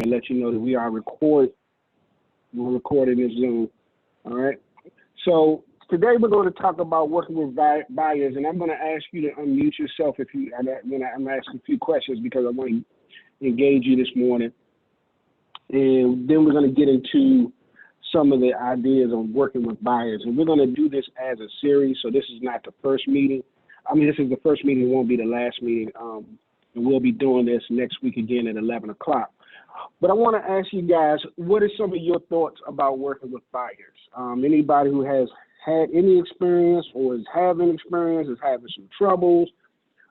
to let you know that we are we're recording this Zoom. All right. So today we're going to talk about working with buyers, and I'm going to ask you to unmute yourself I'm asking a few questions because I want to engage you this morning. And then we're going to get into some of the ideas on working with buyers. And we're going to do this as a series. So this is not the first meeting. This is the first meeting. It won't be the last meeting. And we'll be doing this next week again at 11 o'clock. But I want to ask you guys, what are some of your thoughts about working with buyers? Anybody who has had any experience or is having experience, is having some troubles,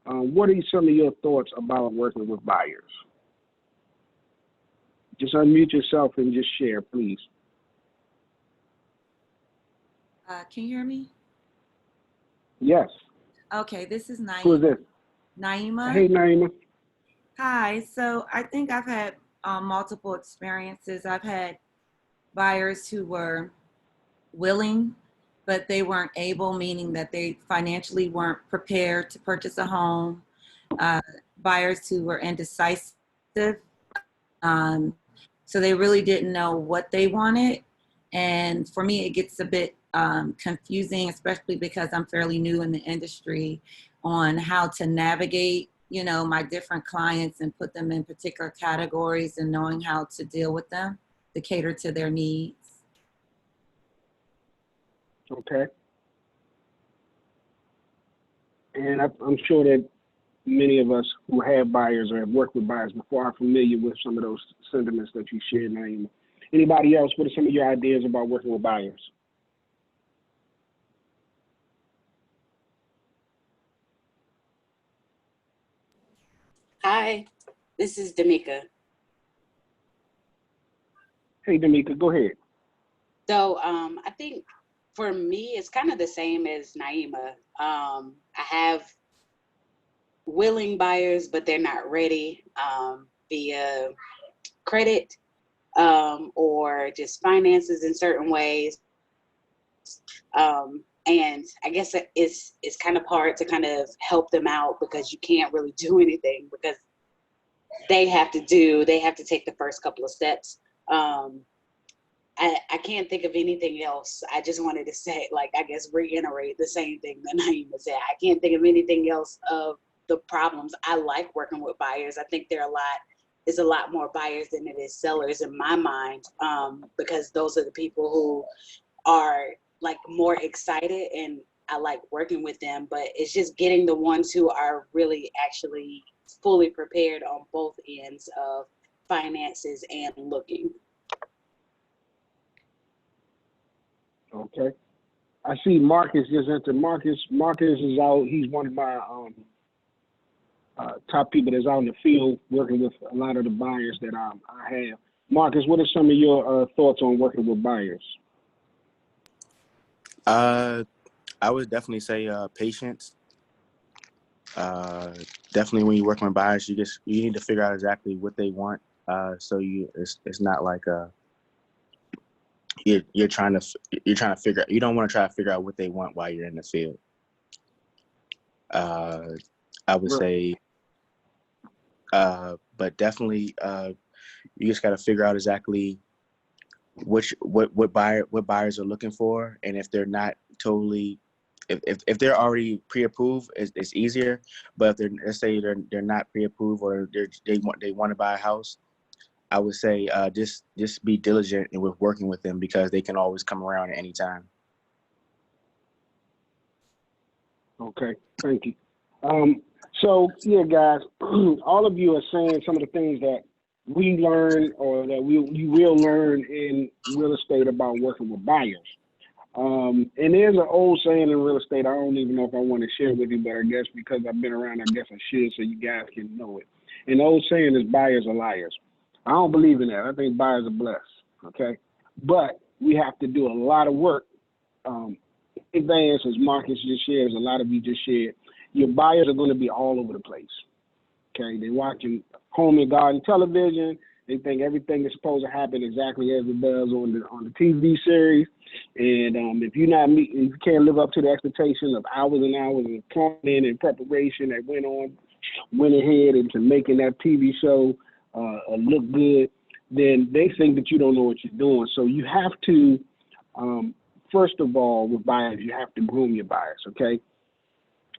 what are some of your thoughts about working with buyers? Just unmute yourself and just share, please. Can you hear me? Yes. Okay, this is Naima. Who is this? Naima. Hey, Naima. Hi. So I think I've had multiple experiences. I've had buyers who were willing, but they weren't able, meaning that they financially weren't prepared to purchase a home. Buyers who were indecisive. So they really didn't know what they wanted. And for me, it gets a bit confusing, especially because I'm fairly new in the industry, on how to navigate, my different clients and put them in particular categories and knowing how to deal with them to cater to their needs. Okay. And I'm sure that many of us who have buyers or have worked with buyers before are familiar with some of those sentiments that you shared, Naima. Anybody else, what are some of your ideas about working with buyers? Hi, this is Damika. Hey, Damika, go ahead. So I think for me, it's kind of the same as Naima. I have willing buyers, but they're not ready via credit or just finances in certain ways. And I guess it's kind of hard to kind of help them out because you can't really do anything because they have to take the first couple of steps. I can't think of anything else. I just wanted to say, reiterate the same thing that Naima said. I can't think of anything else of the problems. I like working with buyers. I think it's a lot more buyers than it is sellers in my mind, because those are the people who are more excited, and I like working with them. But it's just getting the ones who are really actually fully prepared on both ends of finances and looking. Okay. I see Marcus just entered. Marcus is out. He's one of my top people that's out in the field working with a lot of the buyers that I have. Marcus, what are some of your thoughts on working with buyers? I would definitely say patience. Definitely when you're working with buyers, you need to figure out exactly what they want. So it's not like you're trying to figure. You don't want to try to figure out what they want while you're in the field. I would say, but definitely you just got to figure out exactly what buyers are looking for, and if they're not totally, if they're already pre-approved, it's easier. But if let's say they're not pre-approved or they want to buy a house, I would say just be diligent with working with them because they can always come around at any time. Okay, thank you. So yeah, guys, all of you are saying some of the things that we learn or that you will learn in real estate about working with buyers. And there's an old saying in real estate, I don't even know if I want to share with you, but I guess because I've been around, I guess I should so you guys can know it. And the old saying is buyers are liars. I don't believe in that. I think buyers are blessed, okay? But we have to do a lot of work. Advance, as Marcus just shared, as a lot of you just shared, your buyers are going to be all over the place, okay? They're watching home and garden television. They think everything is supposed to happen exactly as it does on the TV series. And if if you can't live up to the expectation of hours and hours of planning and preparation that went ahead into making that TV show look good, then they think that you don't know what you're doing. So you have to, first of all, with buyers, you have to groom your buyers, okay?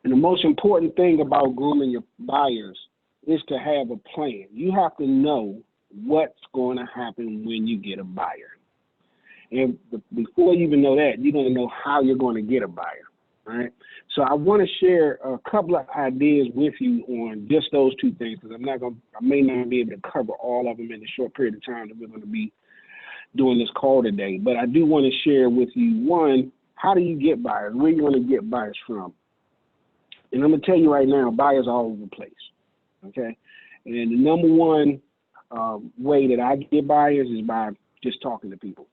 And the most important thing about grooming your buyers is to have a plan. You have to know what's going to happen when you get a buyer. And before you even know that, you're going to know how you're going to get a buyer, all right? So I want to share a couple of ideas with you on just those two things, because I may not be able to cover all of them in the short period of time that we're going to be doing this call today. But I do want to share with you, one, how do you get buyers? Where are you going to get buyers from? And I'm going to tell you right now, buyers are all over the place, okay? And the number one way that I get buyers is by just talking to people.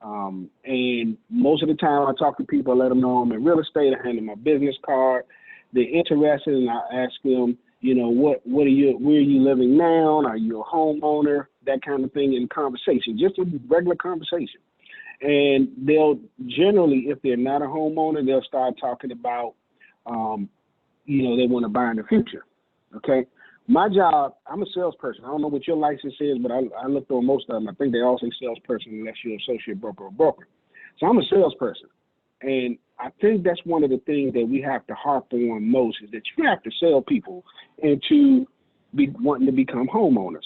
And most of the time I talk to people, I let them know I'm in real estate, I hand them my business card. They're interested, and I ask them, where are you living now? Are you a homeowner? That kind of thing in conversation, just a regular conversation. And they'll generally, if they're not a homeowner, they'll start talking about, they want to buy in the future, okay? My job, I'm a salesperson. I don't know what your license is, but I looked on most of them. I think they all say salesperson unless you're an associate broker or broker. So I'm a salesperson. And I think that's one of the things that we have to harp on most, is that you have to sell people into wanting to become homeowners.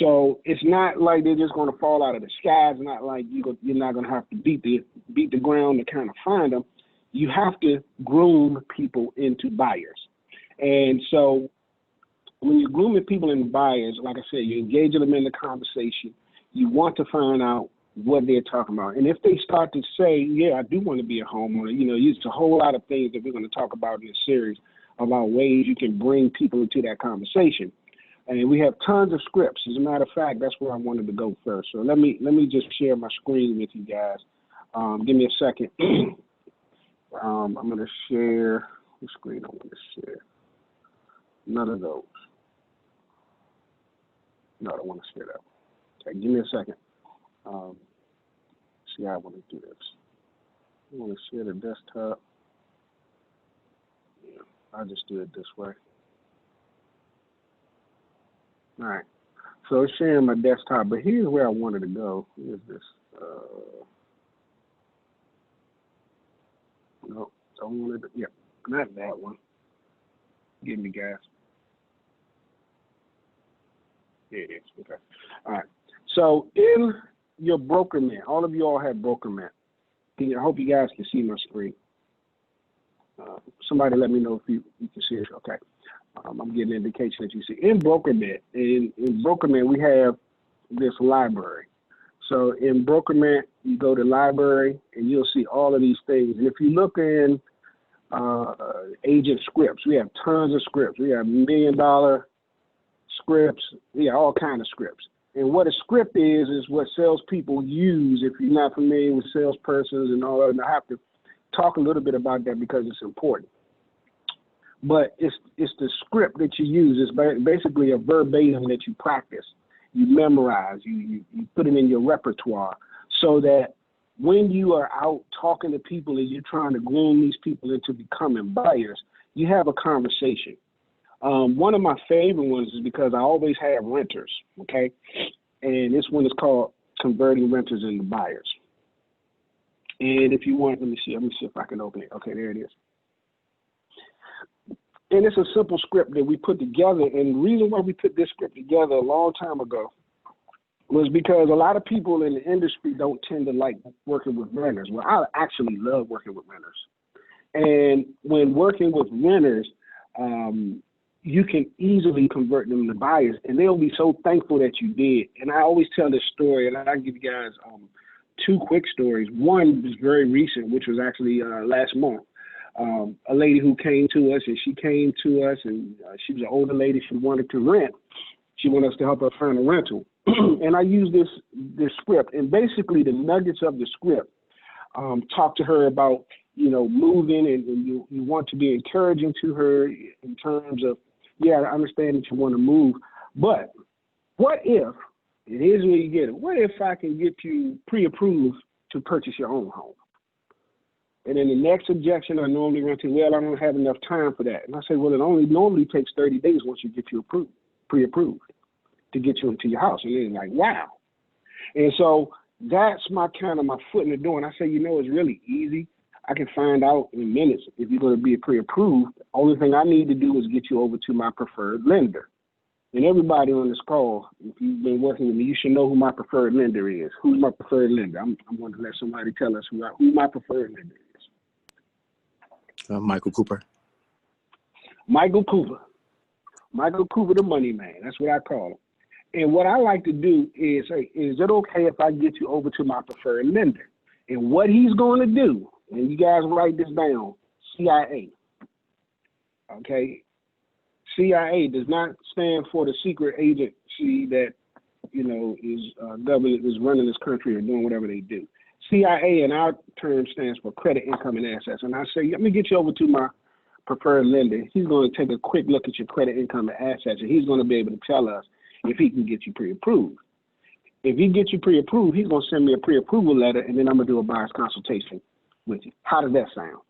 So it's not like they're just going to fall out of the sky. It's not like you're not going to have to beat the ground to kind of find them. You have to groom people into buyers. And so when you're grooming people into buyers, like I said, you're engaging them in the conversation. You want to find out what they're talking about. And if they start to say, yeah, I do want to be a homeowner, it's a whole lot of things that we're going to talk about in this series about ways you can bring people into that conversation. And we have tons of scripts. As a matter of fact, that's where I wanted to go first. So let me just share my screen with you guys. Give me a second. I'm going to share the screen. I want to share none of those. No, I don't want to share that. Okay, give me a second. See how I want to do this. I want to share the desktop. Yeah, I'll just do it this way. All right. So it's sharing my desktop, but here's where I wanted to go. Here's this. No, don't want to. Yeah, not that one. Give me gas. There it is. Okay. All right. So in your broker man, all of you all have broker man. I hope you guys can see my screen. Somebody let me know if you can see it. Okay. I'm getting an indication that you see. In BrokerMan, in BrokerMan, we have this library. So in BrokerMan, you go to library and you'll see all of these things. And if you look in agent scripts, we have tons of scripts. We have $1 million scripts. We have all kinds of scripts. And what a script is what salespeople use. If you're not familiar with salespersons and all that, and I have to talk a little bit about that because it's important. But it's the script that you use. It's basically a verbatim that you practice, you memorize, you put it in your repertoire, so that when you are out talking to people and you're trying to groom these people into becoming buyers, you have a conversation. One of my favorite ones is because I always have renters, okay? And this one is called Converting Renters into Buyers. And if you want, let me see if I can open it. Okay, there it is. And it's a simple script that we put together. And the reason why we put this script together a long time ago was because a lot of people in the industry don't tend to like working with renters. Well, I actually love working with renters. And when working with renters, you can easily convert them to buyers, and they'll be so thankful that you did. And I always tell this story, and I'll give you guys two quick stories. One was very recent, which was actually last month. A lady who came to us, and she came to us, and she was an older lady. She wanted to rent. She wanted us to help her find a rental. And I used this script, and basically the nuggets of the script talk to her about, moving, and you want to be encouraging to her in terms of, yeah, I understand that you want to move, but what if, and here's where you get it, what if I can get you pre-approved to purchase your own home? And then the next objection I normally run to, well, I don't have enough time for that. And I say, well, it only normally takes 30 days once you get you pre-approved. to get you into your house. And they're like, wow. And so that's my foot in the door. And I say, it's really easy. I can find out in minutes if you're going to be pre-approved. The only thing I need to do is get you over to my preferred lender. And everybody on this call, if you've been working with me, you should know who my preferred lender is. Who's my preferred lender? I'm going to let somebody tell us who my preferred lender is. Michael Cooper. Michael Cooper. Michael Cooper, the money man. That's what I call him. And what I like to do is say, is it okay if I get you over to my preferred lender? And what he's going to do, and you guys write this down, CIA. Okay? CIA does not stand for the secret agency that, is government is running this country or doing whatever they do. CIA in our term stands for credit, income, and assets. And I say, let me get you over to my preferred lender. He's going to take a quick look at your credit, income, and assets, and he's going to be able to tell us if he can get you pre-approved. If he gets you pre-approved, he's going to send me a pre-approval letter, and then I'm going to do a buyer's consultation with you. How does that sound?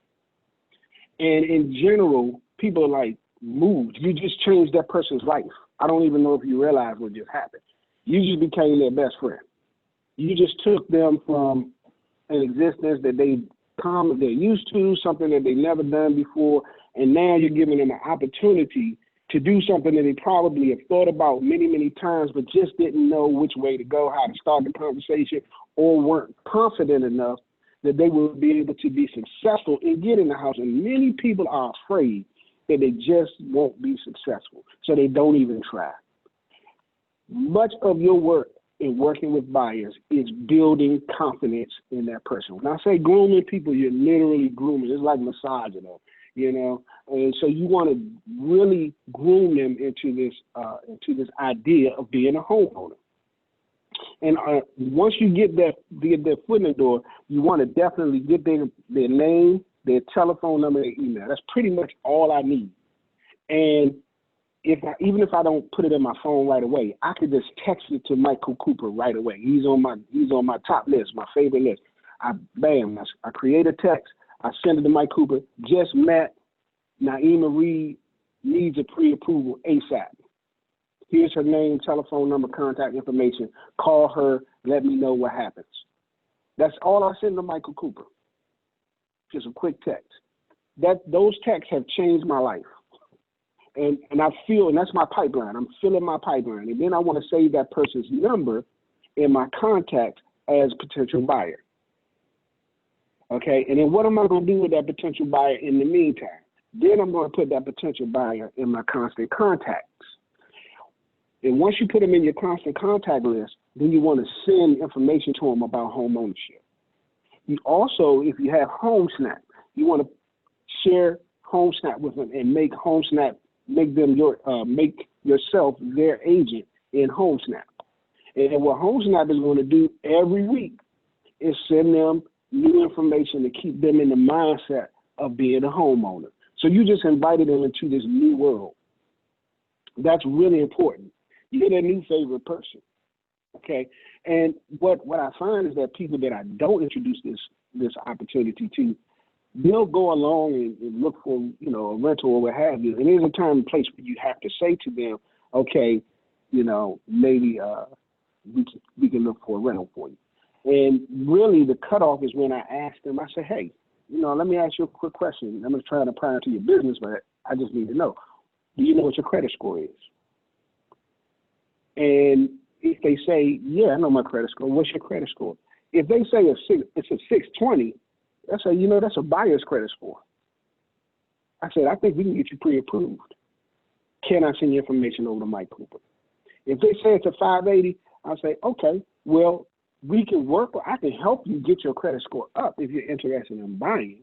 And in general, people are like, moved. You just changed that person's life. I don't even know if you realize what just happened. You just became their best friend. You just took them from an existence that they're used to, something that they've never done before, and now you're giving them an opportunity to do something that they probably have thought about many, many times, but just didn't know which way to go, how to start the conversation, or weren't confident enough that they will be able to be successful in getting the house. And many people are afraid that they just won't be successful, so they don't even try. Much of your work in working with buyers is building confidence in that person. When I say grooming people, you're literally grooming. It's like massaging them, And so you want to really groom them into this idea of being a homeowner. And once you get their foot in the door, you want to definitely get their name, their telephone number, their email. That's pretty much all I need. And even if I don't put it in my phone right away, I could just text it to Michael Cooper right away. He's on my top list, my favorite list. I create a text, I send it to Mike Cooper. Just met Naima Reed, needs a pre-approval ASAP. Here's her name, telephone number, contact information. Call her, let me know what happens. That's all I send to Michael Cooper. Just a quick text. Those texts have changed my life. And I feel, and that's my pipeline. I'm filling my pipeline. And then I want to save that person's number in my contacts as potential buyer. Okay, and then what am I going to do with that potential buyer in the meantime? Then I'm going to put that potential buyer in my constant contacts. And once you put them in your constant contact list, then you want to send information to them about home ownership. You also, if you have HomeSnap, you want to share HomeSnap with them and make HomeSnap, make yourself their agent in HomeSnap. And what HomeSnap is going to do every week is send them new information to keep them in the mindset of being a homeowner. So you just invited them into this new world. That's really important. You're their new favorite person. Okay. And what I find is that people that I don't introduce this opportunity to, they'll go along and look for, a rental or what have you. And there's a time and place where you have to say to them, okay, maybe we can look for a rental for you. And really the cutoff is when I ask them, I say, hey, let me ask you a quick question. I'm going to try to pry into your business, but I just need to know, do you know what your credit score is? And if they say, yeah, I know my credit score, what's your credit score? If they say it's a 620, I say, that's a buyer's credit score. I said, I think we can get you pre-approved. Can I send your information over to Mike Cooper? If they say it's a 580, I'll say, okay, well, we can work, I can help you get your credit score up if you're interested in buying.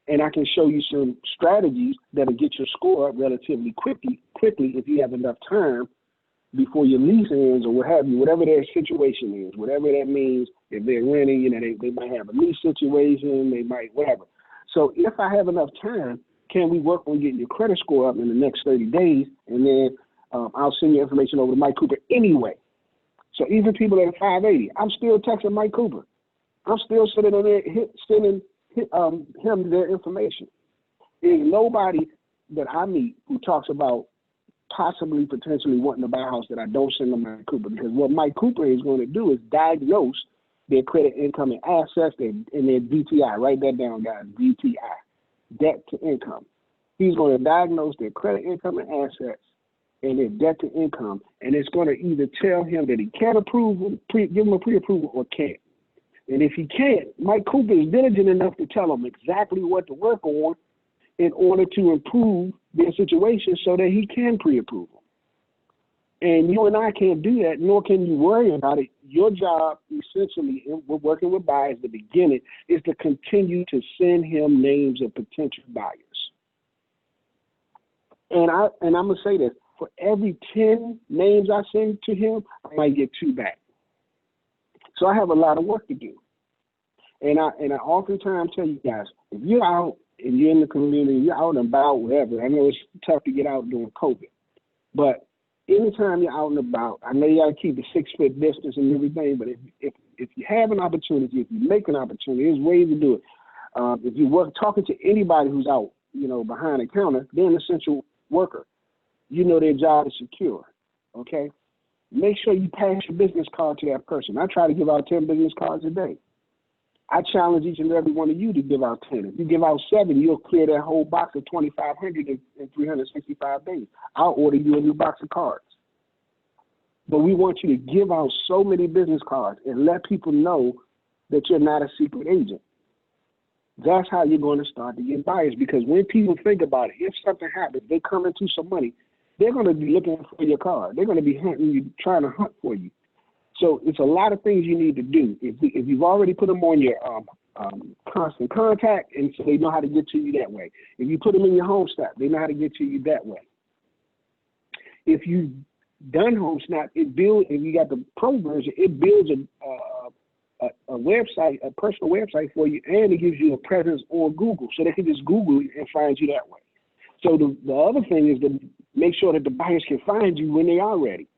And I can show you some strategies that'll get your score up relatively quickly if you have enough time before your lease ends or what have you, whatever their situation is, whatever that means. If they're renting, they might have a lease situation, they might, whatever. So if I have enough time, can we work on getting your credit score up in the next 30 days? And then I'll send your information over to Mike Cooper anyway. So even people at 580, I'm still texting Mike Cooper. I'm still sitting on there, sending him their information. There's nobody that I meet who talks about possibly potentially wanting to buy a house that I don't send to Mike Cooper, because what Mike Cooper is going to do is diagnose their credit, income, and assets, and their DTI. Write that down, guys. DTI, debt to income. He's going to diagnose their credit, income, and assets, and their debt to income, and it's going to either tell him that he can approve, give him a pre-approval, or can't. And if he can't, Mike Cooper is diligent enough to tell him exactly what to work on in order to improve their situation so that he can pre-approve them. And you and I can't do that, nor can you worry about it. Your job, essentially, we're working with buyers at the beginning, is to continue to send him names of potential buyers. And I'm gonna say this: for every 10 names I send to him, I might get 2 back. So I have a lot of work to do. And I oftentimes tell you guys, if you're out and you're in the community, you're out and about, wherever. I know it's tough to get out during COVID, but anytime you're out and about, I know you got to keep the 6-foot distance and everything, but if you have an opportunity, if you make an opportunity, there's ways to do it. If you talking to anybody who's out, behind the counter, they're an essential worker. You know their job is secure, okay? Make sure you pass your business card to that person. I try to give out 10 business cards a day. I challenge each and every one of you to give out 10. If you give out 7, you'll clear that whole box of 2,500 in 365 days. I'll order you a new box of cards. But we want you to give out so many business cards and let people know that you're not a secret agent. That's how you're going to start to get buyers, because when people think about it, if something happens, they come into some money, they're going to be looking for your card. They're going to be hunting you, trying to hunt for you. So it's a lot of things you need to do. If you've already put them on your constant contact, and so they know how to get to you that way. If you put them in your home snap, they know how to get to you that way. If you've done home snap, if you got the pro version, it builds a website, a personal website for you, and it gives you a presence on Google, so they can just Google you and find you that way. So the other thing is to make sure that the buyers can find you when they are ready.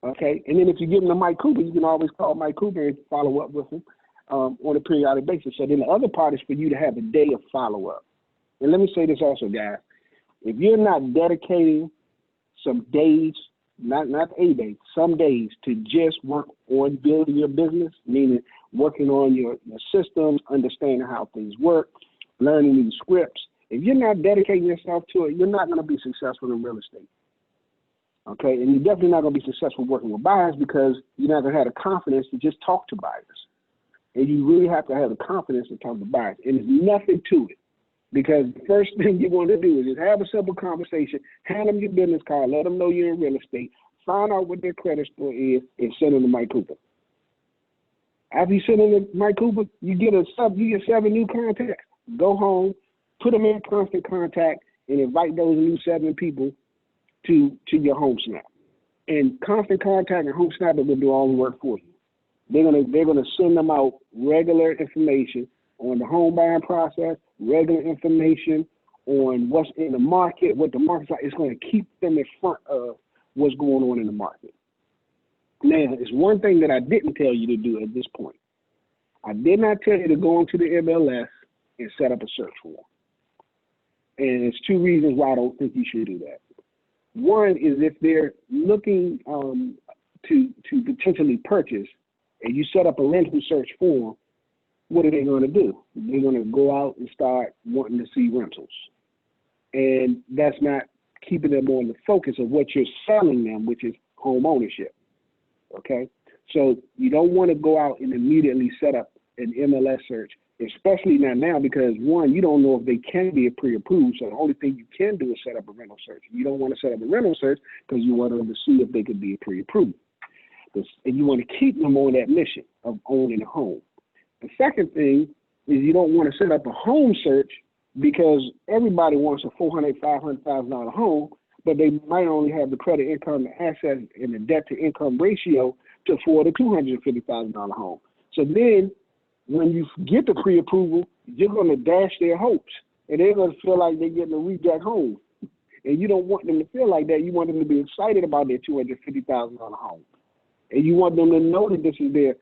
Okay, and then if you give them to Mike Cooper, you can always call Mike Cooper and follow up with him on a periodic basis. So then the other part is for you to have a day of follow-up. And let me say this also, guys. If you're not dedicating some days, not a day, some days to just work on building your business, meaning working on your systems, understanding how things work, learning new scripts, if you're not dedicating yourself to it, you're not going to be successful in real estate. Okay, and you're definitely not going to be successful working with buyers, because you're not going to have the confidence to just talk to buyers. And you really have to have the confidence to talk to buyers. And there's nothing to it, because the first thing you want to do is just have a simple conversation, hand them your business card, let them know you're in real estate, find out what their credit score is, and send them to Mike Cooper. After you send them to Mike Cooper, you get 7 new contacts. Go home, put them in constant contact, and invite those new 7 people to your home snap. And constant contact and home snap will do all the work for you. They're gonna send them out regular information on the home buying process, regular information on what's in the market, what the market's like. It's going to keep them in front of what's going on in the market. Now, there's one thing that I didn't tell you to do at this point. I did not tell you to go into the MLS and set up a search form. And there's 2 reasons why I don't think you should do that. One is if they're looking to potentially purchase, and you set up a rental search form, what are they going to do? They're going to go out and start wanting to see rentals. And that's not keeping them on the focus of what you're selling them, which is home ownership. Okay? So you don't want to go out and immediately set up an MLS search, especially not now, because one, you don't know if they can be pre-approved. So the only thing you can do is set up a rental search. You don't want to set up a rental search because you want them to see if they could be pre-approved. And you want to keep them on that mission of owning a home. The second thing is you don't want to set up a home search because everybody wants a $400,000, $500,000 home, but they might only have the credit, income, the assets, and the debt to income ratio to afford a $250,000 home. So then when you get the pre-approval, you're going to dash their hopes, and they're going to feel like they're getting a reject home. And you don't want them to feel like that. You want them to be excited about their $250,000 home. And you want them to know that this is their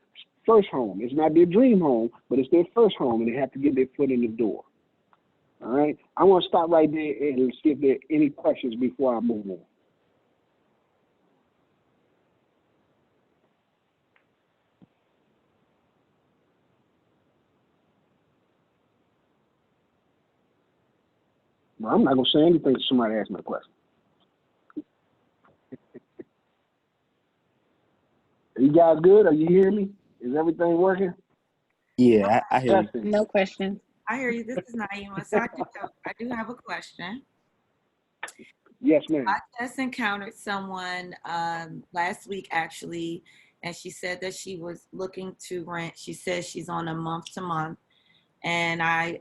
first home. It's not their dream home, but it's their first home, and they have to get their foot in the door. All right? I want to stop right there and see if there are any questions before I move on. Well, I'm not gonna say anything if somebody asks me a question. Are you guys good? Are you hearing me? Is everything working? Yeah, I hear you. Testing. No question. I hear you. This is Naima. So I do have a question. Yes, ma'am. I just encountered someone last week, actually, and she said that she was looking to rent. She says she's on a month-to-month, and I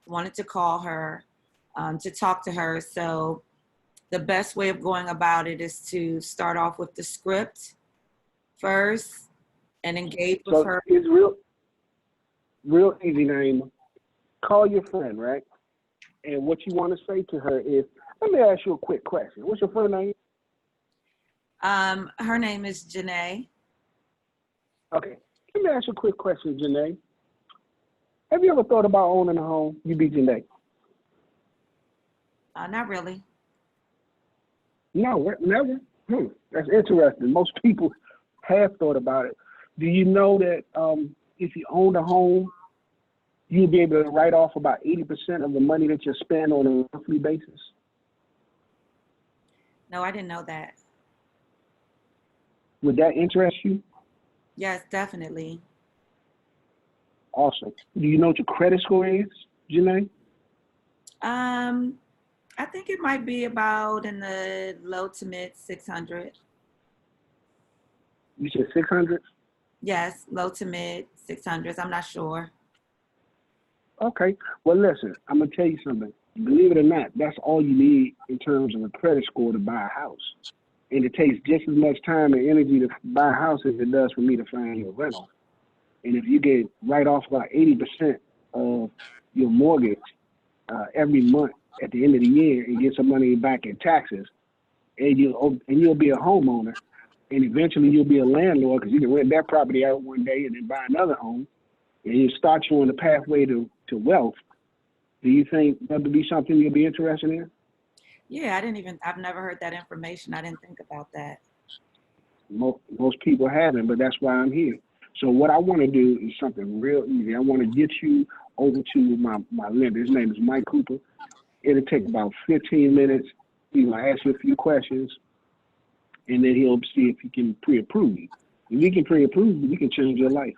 wanted to call her to talk to her. So the best way of going about it is to start off with the script first and engage with her. It's real easy, Naima. Call your friend, right? And what you want to say to her is, let me ask you a quick question. What's your friend name? Her name is Janae. Okay. Let me ask you a quick question, Janae. Have you ever thought about owning a home? You be Janae. Not really. No, never. That's interesting. Most people have thought about it. Do you know that if you owned a home, you'll be able to write off about 80% of the money that you spend on a monthly basis? No, I didn't know that. Would that interest you? Yes, definitely. Awesome. Do you know what your credit score is, Janae? I think it might be about in the low to mid 600. You said 600? Yes, low to mid 600s. I'm not sure. Okay. Well, listen, I'm going to tell you something. Believe it or not, that's all you need in terms of a credit score to buy a house. And it takes just as much time and energy to buy a house as it does for me to find you a rental. And if you get write off about 80% of your mortgage every month at the end of the year and get some money back in taxes, and you'll be a homeowner, and eventually you'll be a landlord because you can rent that property out one day and then buy another home, and you start you on the pathway to wealth. Do you think that would be something you'll be interested in? Yeah, I've never heard that information. I didn't think about that. Most people haven't, but that's why I'm here. So what I want to do is something real easy. I want to get you over to my lender. His name is Mike Cooper. It'll take about 15 minutes. He's going to ask you a few questions, and then he'll see if he can pre-approve you. If he can pre-approve you, we can change your life.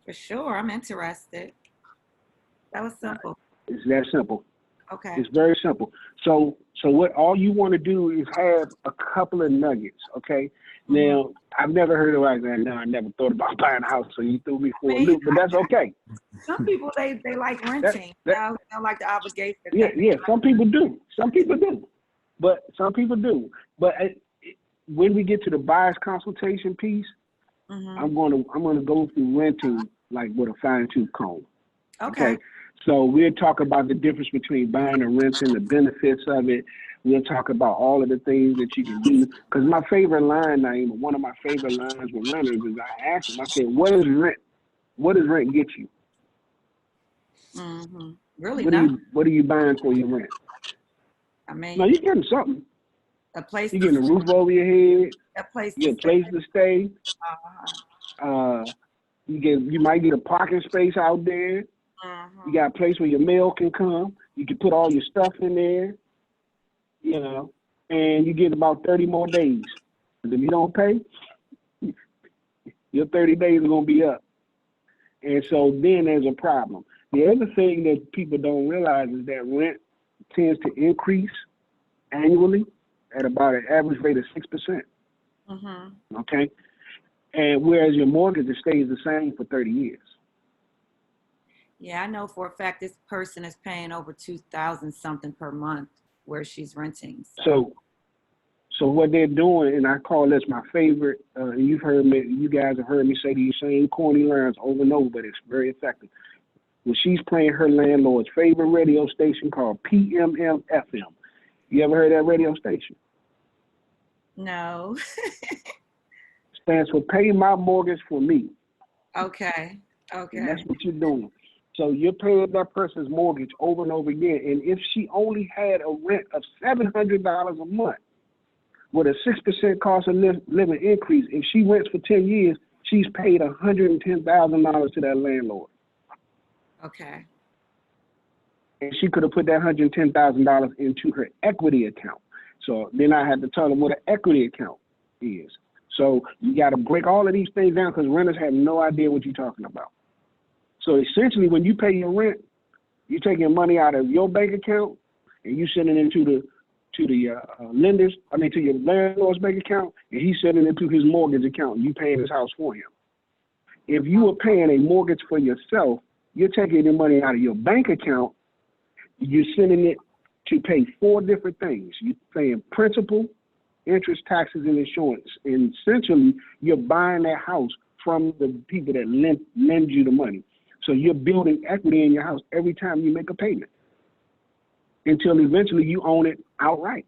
For sure, I'm interested. That was simple. It's that simple. Okay. It's very simple. So what all you want to do is have a couple of nuggets, okay? Mm-hmm. Now, I've never heard of like that. No, I never thought about buying a house, so you threw me for a loop, but that's okay. Some people, they like renting. They don't like the obligation. Yeah, some people do. But when we get to the buyer's consultation piece, mm-hmm. I'm gonna go through renting like with a fine-tooth comb. Okay. So we'll talk about the difference between buying and renting, the benefits of it. We'll talk about all of the things that you can do. Because my favorite line, Naima, one of my favorite lines with renters is I ask them, I say, what is rent? What does rent get you? Mm-hmm. Really? What are you buying for your rent? I mean, no, you're getting something. A place. You're getting a roof over your head. A place. You get a place to stay. You might get a parking space out there. Mm-hmm. You got a place where your mail can come. You can put all your stuff in there, and you get about 30 more days. And if you don't pay, your 30 days are going to be up. And so then there's a problem. The other thing that people don't realize is that rent tends to increase annually at about an average rate of 6%. Mm-hmm. Okay? And whereas your mortgage, it stays the same for 30 years. Yeah, I know for a fact this person is paying over $2,000 something per month where she's renting. So what they're doing, and I call this my favorite, and you guys have heard me say these same corny lines over and over, but it's very effective. Well, she's playing her landlord's favorite radio station called PMM FM. You ever heard that radio station? No. Stands for Pay My Mortgage for Me. Okay. And that's what you're doing. So you're paying that person's mortgage over and over again. And if she only had a rent of $700 a month with a 6% cost of living increase, if she rents for 10 years, she's paid $110,000 to that landlord. Okay. and she could have put that $110,000 into her equity account. So then I had to tell them what an equity account is. So you got to break all of these things down because renters have no idea what you're talking about. So essentially, when you pay your rent, you're taking money out of your bank account and you sending it to the lenders. I mean, to your landlord's bank account, and he's sending it to his mortgage account. And you paying his house for him. If you are paying a mortgage for yourself, you're taking the money out of your bank account. You're sending it to pay 4 different things. You're paying principal, interest, taxes, and insurance. And essentially, you're buying that house from the people that lend you the money. So you're building equity in your house every time you make a payment until eventually you own it outright.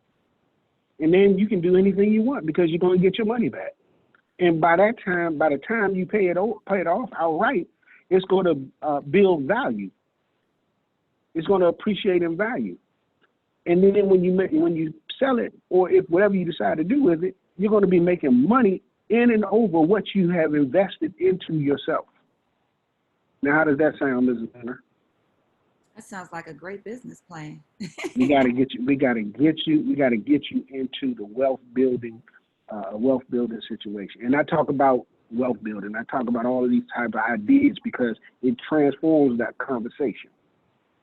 And then you can do anything you want because you're going to get your money back. And by the time you pay it off outright, it's going to build value. It's going to appreciate in value. And then when you sell it, or if whatever you decide to do with it, you're going to be making money in and over what you have invested into yourself. Now, how does that sound, Mrs. Hunter? That sounds like a great business plan. we got to get you into the wealth building situation. And I talk about wealth building. I talk about all of these type of ideas because it transforms that conversation.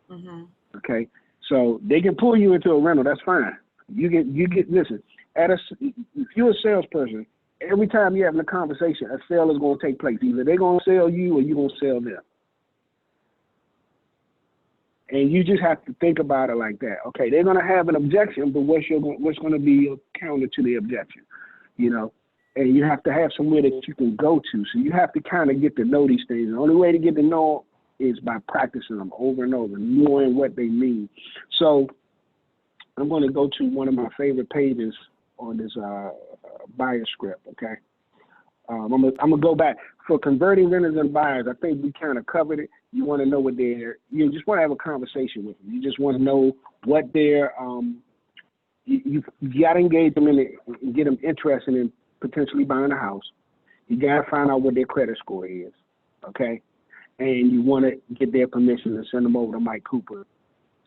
Mm-hmm. Okay, so they can pull you into a rental. That's fine. You get listen. If you're a salesperson, every time you're having a conversation, a sale is going to take place. Either they're going to sell you or you're going to sell them. And you just have to think about it like that. Okay, they're going to have an objection, but what's going to be your counter to the objection? You know, and you have to have somewhere that you can go to. So you have to kind of get to know these things. The only way to get to know is by practicing them over and over, knowing what they mean. So I'm going to go to one of my favorite pages on this buyer script, okay? I'm gonna go back. For converting renters and buyers, I think we kind of covered it. You want to know what you just want to have a conversation with them. You just want to know what they're, you got to engage them in it and get them interested in potentially buying a house. You got to find out what their credit score is, okay? And you want to get their permission to send them over to Mike Cooper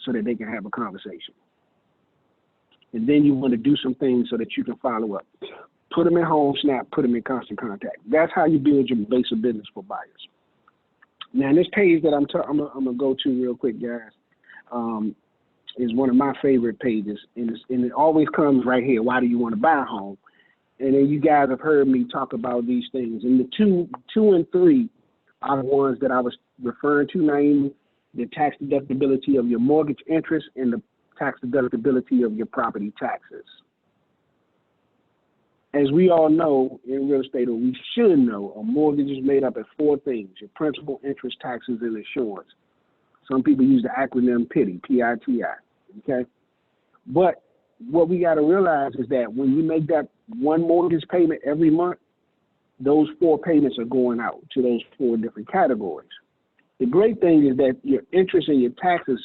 so that they can have a conversation. And then you want to do some things so that you can follow up. Put them in home snap, put them in constant contact. That's how you build your base of business for buyers. Now, this page that I'm going to go to real quick, guys, is one of my favorite pages. And it always comes right here. Why do you want to buy a home? And then you guys have heard me talk about these things. And the two and three are the ones that I was referring to, Naomi, the tax deductibility of your mortgage interest and the tax deductibility of your property taxes. As we all know in real estate, or we should know, a mortgage is made up of 4 things: your principal, interest, taxes, and insurance. Some people use the acronym PITI, P-I-T-I, okay? But what we got to realize is that when you make that one mortgage payment every month, those 4 payments are going out to those 4 different categories. The great thing is that your interest and your taxes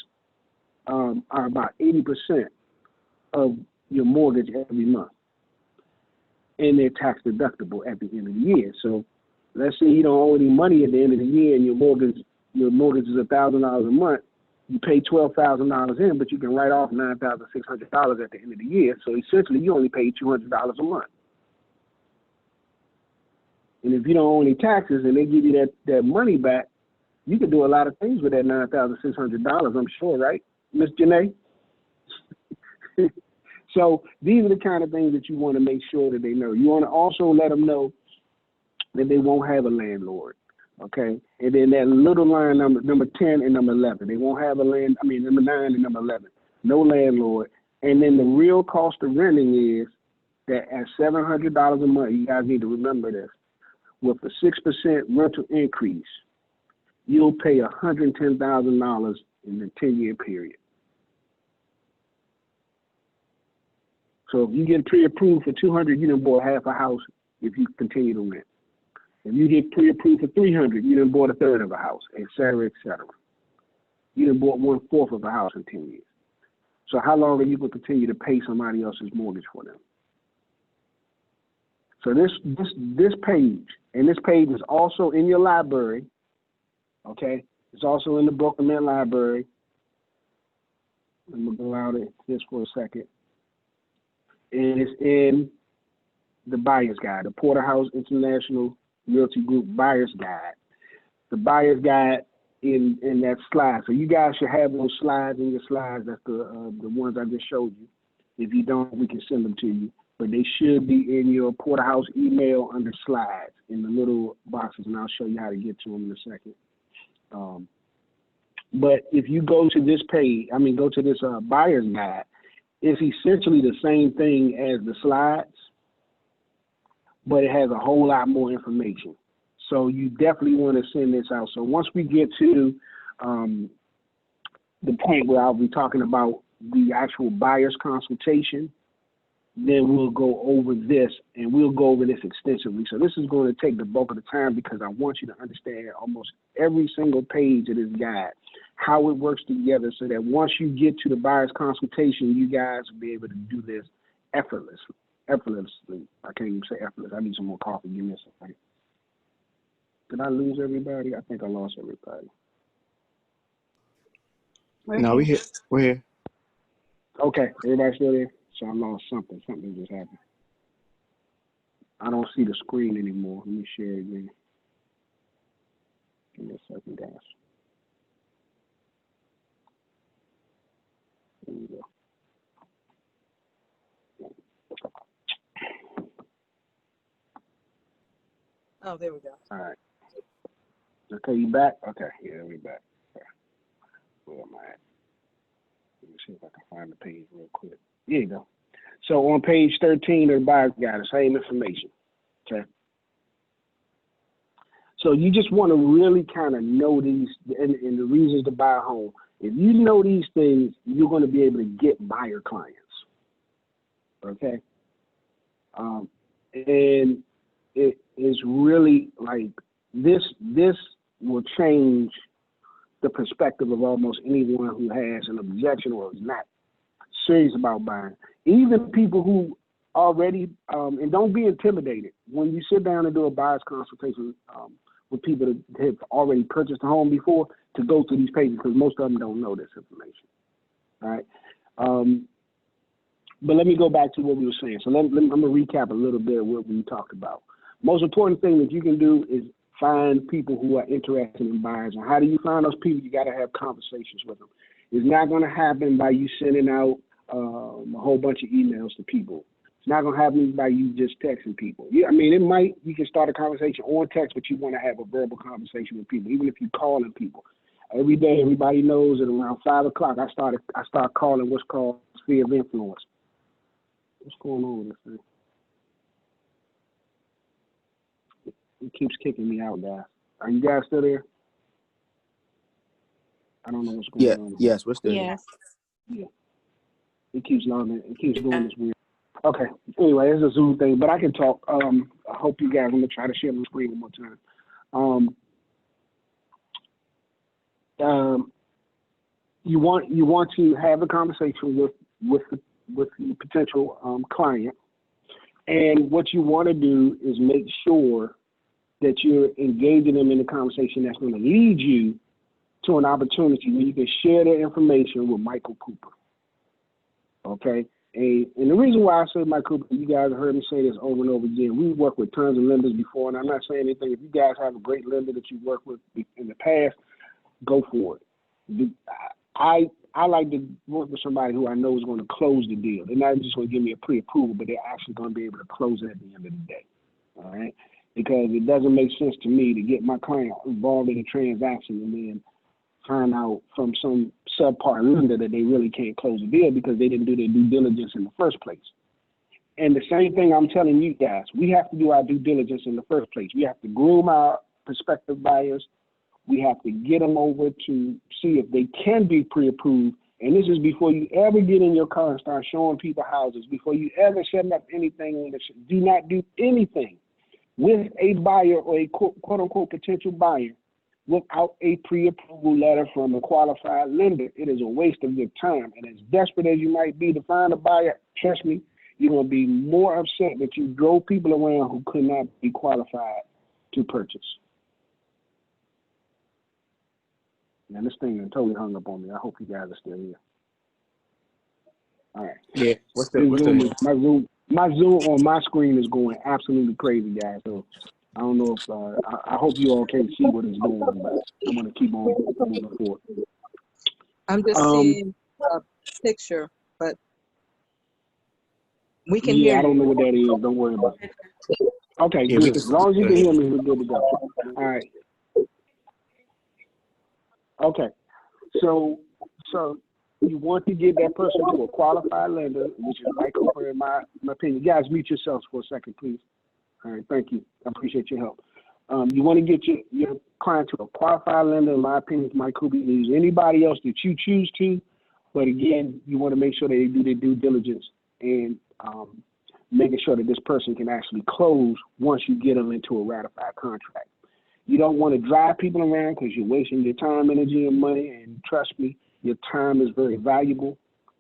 are about 80% of your mortgage every month. And they're tax deductible at the end of the year. So let's say you don't owe any money at the end of the year and your mortgage is $1,000 a month. You pay $12,000 in, but you can write off $9,600 at the end of the year. So essentially you only pay $200 a month. And if you don't owe any taxes and they give you that money back, you can do a lot of things with that $9,600, I'm sure, right, Miss Janae? So these are the kind of things that you want to make sure that they know. You want to also let them know that they won't have a landlord, okay? And then that little line number 10 and number 11, they won't have number 9 and number 11, no landlord. And then the real cost of renting is that at $700 a month, you guys need to remember this, with a 6% rental increase, you'll pay $110,000 in the 10-year period. So if you get pre-approved for $200, you done bought half a house if you continue to rent. If you get pre-approved for $300, you done bought a third of a house, et cetera, et cetera. You done bought 1/4 of a house in 10 years. So how long are you going to continue to pay somebody else's mortgage for them? So this page, and this page is also in your library, okay? It's also in the Broken Man Library. I'm gonna go out of this for a second. And it's in the Buyer's Guide, the Porterhouse International Realty Group Buyer's Guide. The Buyer's Guide in that slide. So you guys should have those slides in your slides. That's the ones I just showed you. If you don't, we can send them to you. But they should be in your Porterhouse email under slides in the little boxes, and I'll show you how to get to them in a second. But if you go to this page, go to this Buyer's Guide, it's essentially the same thing as the slides, but it has a whole lot more information. So you definitely want to send this out. So once we get to the point where I'll be talking about the actual buyer's consultation, then we'll go over this, and we'll go over this extensively. So this is going to take the bulk of the time because I want you to understand almost every single page of this guide, how it works together, so that once you get to the buyer's consultation, you guys will be able to do this effortlessly. I can't even say effortless. I need some more coffee. Give me a second. Did I lose everybody? I think I lost everybody. No, we're here. We're here. Okay, everybody still there? So I lost something. Something just happened. I don't see the screen anymore. Let me share it again. Give me a second, guys. There we go. Oh, there we go. All right. Okay, you back? Okay, yeah, we back. Okay. Where am I at? Let me see if I can find the page real quick. Here you go. So on page 13 of the buyer's guide, the same information. Okay. So you just want to really kind of know these and the reasons to buy a home. If you know these things, you're going to be able to get buyer clients. Okay. And it is really like this will change the perspective of almost anyone who has an objection or is not serious about buying. Even people who already, and don't be intimidated when you sit down and do a buyer's consultation with people that have already purchased a home before, to go through these pages, because most of them don't know this information. All right. But let me go back to what we were saying. So I'm going to recap a little bit of what we talked about. Most important thing that you can do is find people who are interested in buyers. And how do you find those people? You got to have conversations with them. It's not going to happen by you sending out a whole bunch of emails to people. It's not going to happen by you just texting people. Yeah, I mean, it might, you can start a conversation on text, but you want to have a verbal conversation with people, even if you're calling people. Every day, everybody knows that around 5 o'clock, I start calling what's called sphere of influence. What's going on with this thing? It keeps kicking me out, guys. Are you guys still there? I don't know what's going on. Yes, we're still here. Yes. Yeah. It keeps loading. It keeps doing this weird. Okay. Anyway, it's a Zoom thing, but I can talk. I hope you guys. I'm gonna try to share the screen one more time. You want to have a conversation with the potential client, and what you want to do is make sure that you're engaging them in a conversation that's going to lead you to an opportunity where you can share their information with Michael Cooper. Okay? And the reason why I say Michael Cooper, you guys have heard me say this over and over again. We've worked with tons of lenders before, and I'm not saying anything. If you guys have a great lender that you worked with in the past, go for it. I like to work with somebody who I know is going to close the deal. They're not just going to give me a pre-approval, but they're actually going to be able to close it at the end of the day. All right? Because it doesn't make sense to me to get my client involved in a transaction and then find out from some subpar lender that they really can't close a deal because they didn't do their due diligence in the first place. And the same thing I'm telling you guys, we have to do our due diligence in the first place. We have to groom our prospective buyers. We have to get them over to see if they can be pre-approved. And this is before you ever get in your car and start showing people houses, before you ever set up anything. Do not do anything with a buyer or a quote-unquote potential buyer without a pre-approval letter from a qualified lender. It is a waste of your time. And as desperate as you might be to find a buyer, trust me, you're going to be more upset that you drove people around who could not be qualified to purchase. Now, this thing totally hung up on me. I hope you guys are still here. All right. Yeah. What's the My Zoom on my screen is going absolutely crazy, guys. So I don't know if I hope you all can't see what it's doing, but I'm gonna keep on moving forward. I'm just seeing a picture, but we can hear I don't you. know what that is. Don't worry about it. Okay, Yeah, good. As long as you can hear me, we're good to go. All right. Okay. So you want to get that person to a qualified lender, which is Mike Cooper, in my opinion. Guys, mute yourselves for a second, please. All right, thank you. I appreciate your help. You want to get your client to a qualified lender, in my opinion, Mike Cooper. Use anybody else that you choose to, but again, you want to make sure that they do their due diligence and making sure that this person can actually close once you get them into a ratified contract. You don't want to drive people around because you're wasting your time, energy, and money, and trust me, your time is very valuable.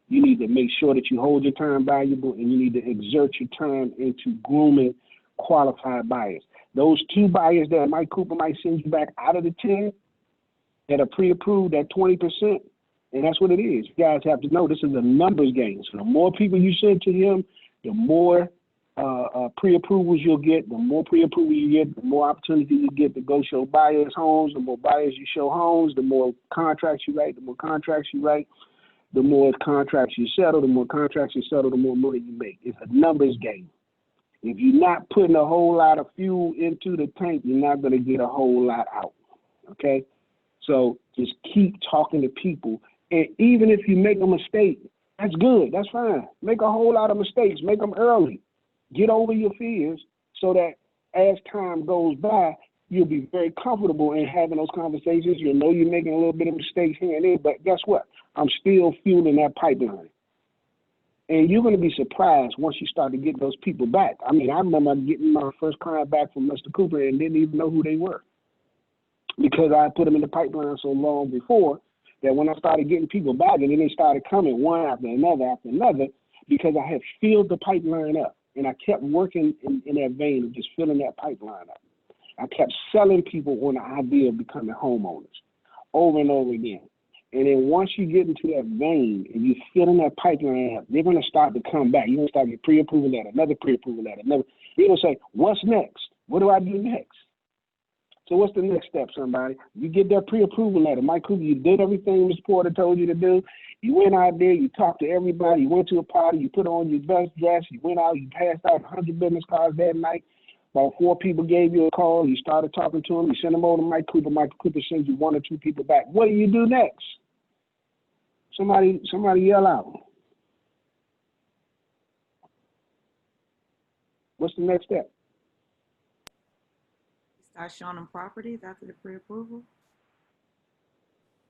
You need to make sure that you hold your time valuable, and you need to exert your time into grooming qualified buyers. Those 2 buyers that Mike Cooper might send you back out of the 10 that are pre-approved at 20%, and that's what it is. You guys have to know this is a numbers game. So the more people you send to him, the more pre-approvals you'll get. The more pre-approvals you get, the more opportunity you get to go show buyers homes. The more buyers you show homes, the more contracts you write. The more contracts you write, the more contracts you settle. The more contracts you settle, the more money you make. It's a numbers game. If you're not putting a whole lot of fuel into the tank, you're not going to get a whole lot out, okay? So just keep talking to people. And even if you make a mistake, that's good. That's fine. Make a whole lot of mistakes. Make them early. Get over your fears so that as time goes by, you'll be very comfortable in having those conversations. You'll know you're making a little bit of mistakes here and there, but guess what? I'm still fueling that pipeline. And you're going to be surprised once you start to get those people back. I mean, I remember getting my first client back from Mr. Cooper and didn't even know who they were because I put them in the pipeline so long before that when I started getting people back and then they started coming one after another because I had filled the pipeline up and I kept working in that vein of just filling that pipeline up. I kept selling people on the idea of becoming homeowners over and over again. And then once you get into that vein and you fill in that pipeline up, they're going to start to come back. You're going to start getting pre-approval letter, another pre-approval letter, another. You're going to say, what's next? What do I do next? So what's the next step, somebody? You get that pre-approval letter. Mike Cooper, you did everything Ms. Porter told you to do. You went out there, you talked to everybody, you went to a party, you put on your best dress, you went out, you passed out 100 business cards that night. About 4 people gave you a call. You started talking to them. You sent them over to Mike Cooper. Mike Cooper sends you 1 or 2 people back. What do you do next? Somebody yell out. What's the next step? Start showing them properties after the pre-approval.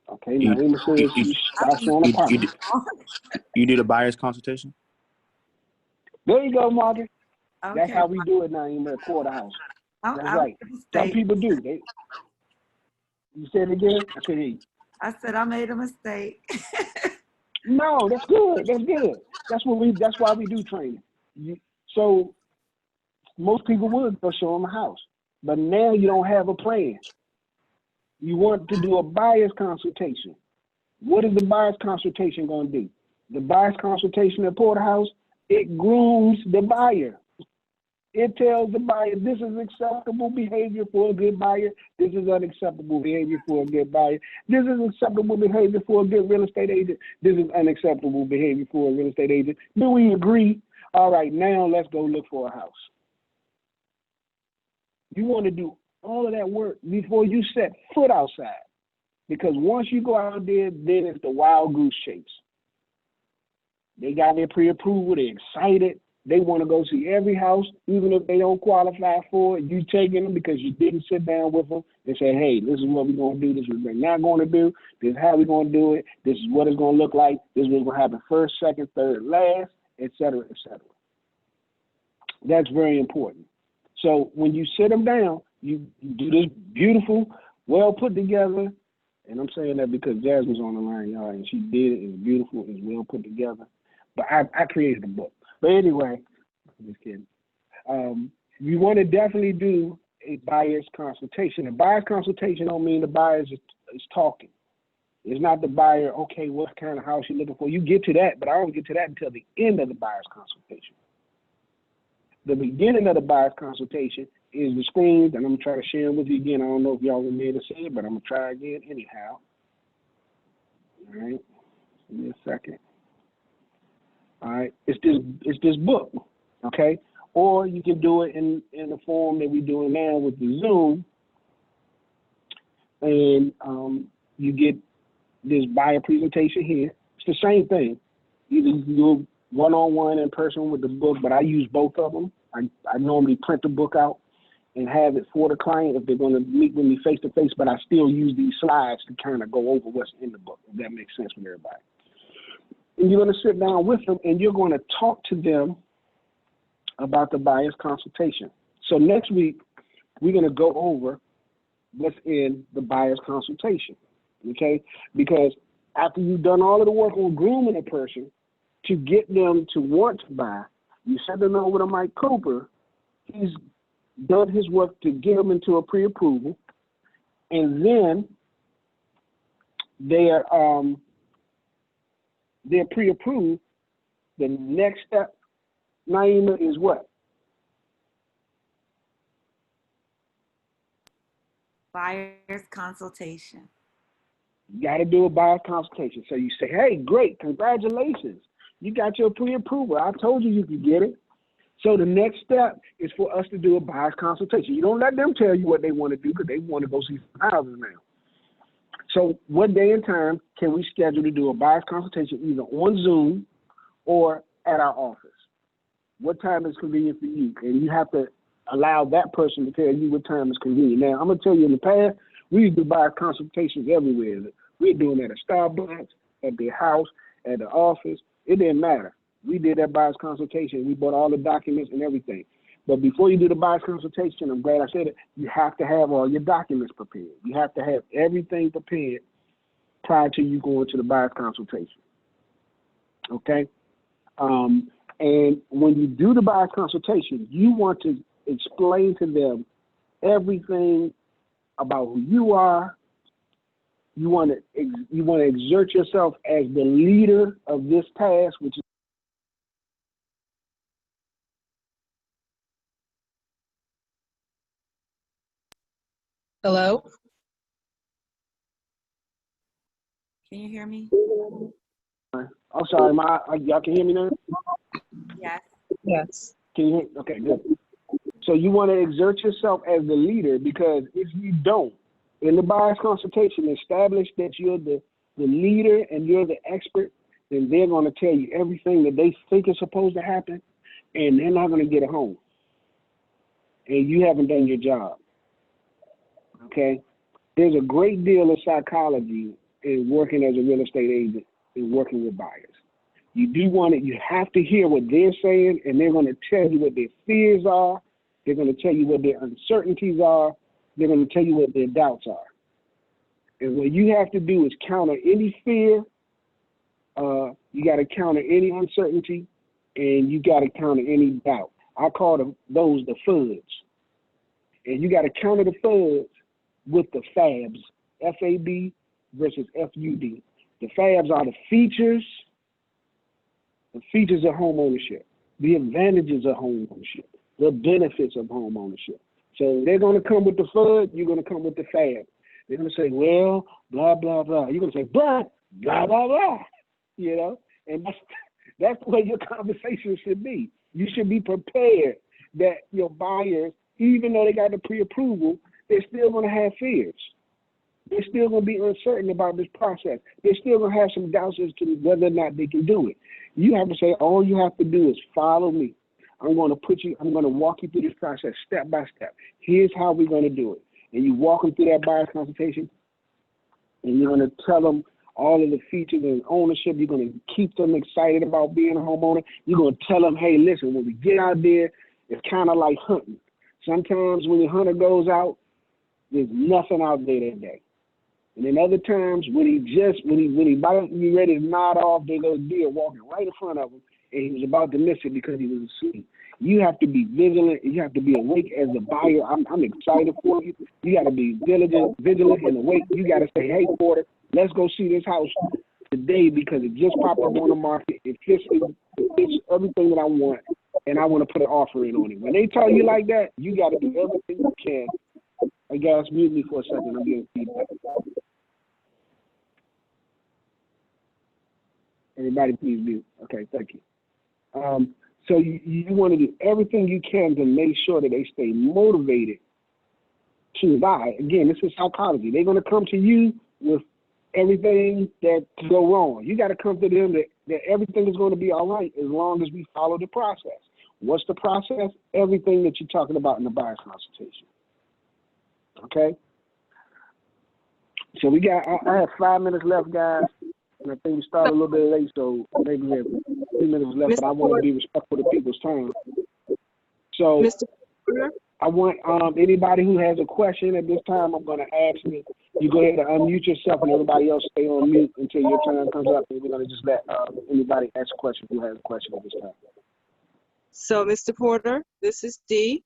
Okay, Naima says you start showing them properties. You did a buyer's consultation? There you go, Margaret. Okay. That's how we do it, Naima, at Porterhouse. That's right. Some people do. You said it again? I couldn't hear you. I said I made a mistake. No, that's good. That's good. That's why we do training. So most people would go show them a house, but now you don't have a plan. You want to do a buyer's consultation. What is the buyer's consultation going to do? The buyer's consultation at Porterhouse, it grooms the buyer. It tells the buyer, this is acceptable behavior for a good buyer. This is unacceptable behavior for a good buyer. This is acceptable behavior for a good real estate agent. This is unacceptable behavior for a real estate agent. Do we agree? All right, now let's go look for a house. You want to do all of that work before you set foot outside. Because once you go out there, then it's the wild goose chase. They got their pre-approval, they're excited. They want to go see every house, even if they don't qualify for it. You taking them because you didn't sit down with them and say, hey, this is what we're going to do. This is what we're not going to do. This is how we're going to do it. This is what it's going to look like. This is what's going to happen first, second, third, last, et cetera, et cetera. That's very important. So when you sit them down, you do this beautiful, well put together, and I'm saying that because Jasmine's on the line, y'all, and she did it. It's beautiful. It's well put together. But I created the book. But anyway, I'm just kidding. You want to definitely do a buyer's consultation. A buyer's consultation don't mean the buyer is talking. It's not the buyer, okay, what kind of house you looking for? You get to that, but I don't get to that until the end of the buyer's consultation. The beginning of the buyer's consultation is the screens, and I'm going to try to share them with you again. I don't know if y'all want me to see it, but I'm going to try again anyhow. All right, give me a second. All right, it's this book, okay? Or you can do it in the form that we're doing now with the Zoom, and you get this buyer presentation here. It's the same thing. Either you do one-on-one in person with the book, but I use both of them. I normally print the book out and have it for the client if they're going to meet with me face-to-face, but I still use these slides to kind of go over what's in the book, if that makes sense with everybody. And you're going to sit down with them, and you're going to talk to them about the buyer's consultation. So next week, we're going to go over what's in the buyer's consultation, okay? Because after you've done all of the work on grooming a person to get them to want to buy, you send them over to Mike Cooper. He's done his work to get them into a pre-approval, and then they're pre-approved. The next step, Naima, is what? Buyer's consultation. You got to do a buyer's consultation. So you say, hey, great, congratulations. You got your pre-approval. I told you you could get it. So the next step is for us to do a buyer's consultation. You don't let them tell you what they want to do because they want to go see some houses now. So what day and time can we schedule to do a buyer's consultation either on Zoom or at our office? What time is convenient for you? And you have to allow that person to tell you what time is convenient. Now, I'm going to tell you, in the past, we used to do buyer's consultations everywhere. We're doing that at Starbucks, at their house, at the office. It didn't matter. We did that buyer's consultation. We bought all the documents and everything. But before you do the buyer's consultation, I'm glad I said it, you have to have all your documents prepared. You have to have everything prepared prior to you going to the buyer's consultation. Okay? And when you do the buyer's consultation, you want to explain to them everything about who you are. You want to exert yourself as the leader of this task, which is Hello? Can you hear me? I'm sorry, y'all can hear me now? Yes. Yes. Can you hear? Okay, good. So you want to exert yourself as the leader, because if you don't, in the buyer's consultation, establish that you're the leader and you're the expert, then they're going to tell you everything that they think is supposed to happen, and they're not going to get it home. And you haven't done your job. Okay? There's a great deal of psychology in working as a real estate agent and working with buyers. You do want it, you have to hear what they're saying, and they're going to tell you what their fears are. They're going to tell you what their uncertainties are. They're going to tell you what their doubts are. And what you have to do is counter any fear. You got to counter any uncertainty, and you got to counter any doubt. I call those the FUDs. And you got to counter the FUDs with the FABs, F-A-B versus F-U-D. The FABs are the features of home ownership, the advantages of home ownership, the benefits of home ownership. So they're going to come with the FUD, you're going to come with the FAB. They're going to say, well, blah, blah, blah. You're going to say, but, blah, blah, blah. You know, and that's the way your conversation should be. You should be prepared that your buyers, even though they got the pre-approval, they're still going to have fears. They're still going to be uncertain about this process. They're still going to have some doubts as to whether or not they can do it. You have to say, all you have to do is follow me. I'm going to walk you through this process step by step. Here's how we're going to do it. And you walk them through that buyer's consultation, and you're going to tell them all of the features and ownership. You're going to keep them excited about being a homeowner. You're going to tell them, hey, listen, when we get out there, it's kind of like hunting. Sometimes when the hunter goes out, there's nothing out there that day. And then other times when he about to be ready to nod off, there goes a deer walking right in front of him, and he was about to miss it because he was asleep. You have to be vigilant. You have to be awake as a buyer. I'm excited for you. You got to be vigilant and awake. You got to say, hey, Porter, let's go see this house today because it just popped up on the market. It fits everything that I want, and I want to put an offer in on it. When they tell you like that, you got to do everything you can. Hey guys, mute me for a second. I'm getting feedback. Everybody, please mute. Okay, thank you. So you want to do everything you can to make sure that they stay motivated to buy. Again, this is psychology. They're going to come to you with everything that could go wrong. You got to come to them that everything is going to be all right as long as we follow the process. What's the process? Everything that you're talking about in the buyer's consultation. Okay? So I have 5 minutes left, guys. And I think we started a little bit late, so maybe we have 3 minutes left, but I want to be respectful of people's time. So I want anybody who has a question at this time, I'm going to ask you go ahead and unmute yourself and everybody else stay on mute until your turn comes up. And we're going to just let anybody ask a question who has a question at this time. So, Mr. Porter, this is Dee.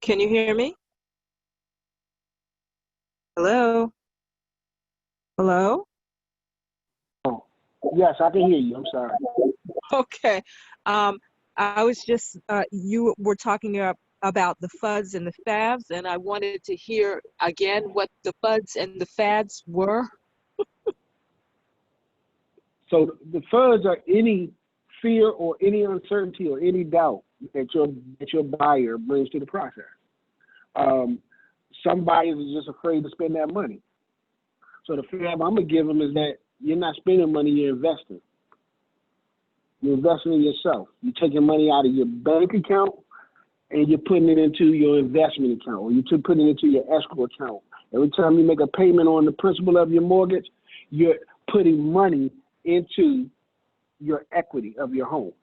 Can you hear me? Hello? Hello? Oh, yes, I can hear you. I'm sorry. Okay. I was just, you were talking about the FUDs and the FAVs, and I wanted to hear again what the FUDs and the FADs were. So the FUDs are any fear or any uncertainty or any doubt that your buyer brings to the process. Some buyers are just afraid to spend that money. So the FAV I'm gonna give them is that you're not spending money, you're investing. You're investing in yourself. You're taking money out of your bank account and you're putting it into your investment account, or you're putting it into your escrow account. Every time you make a payment on the principal of your mortgage, you're putting money into your equity of your home.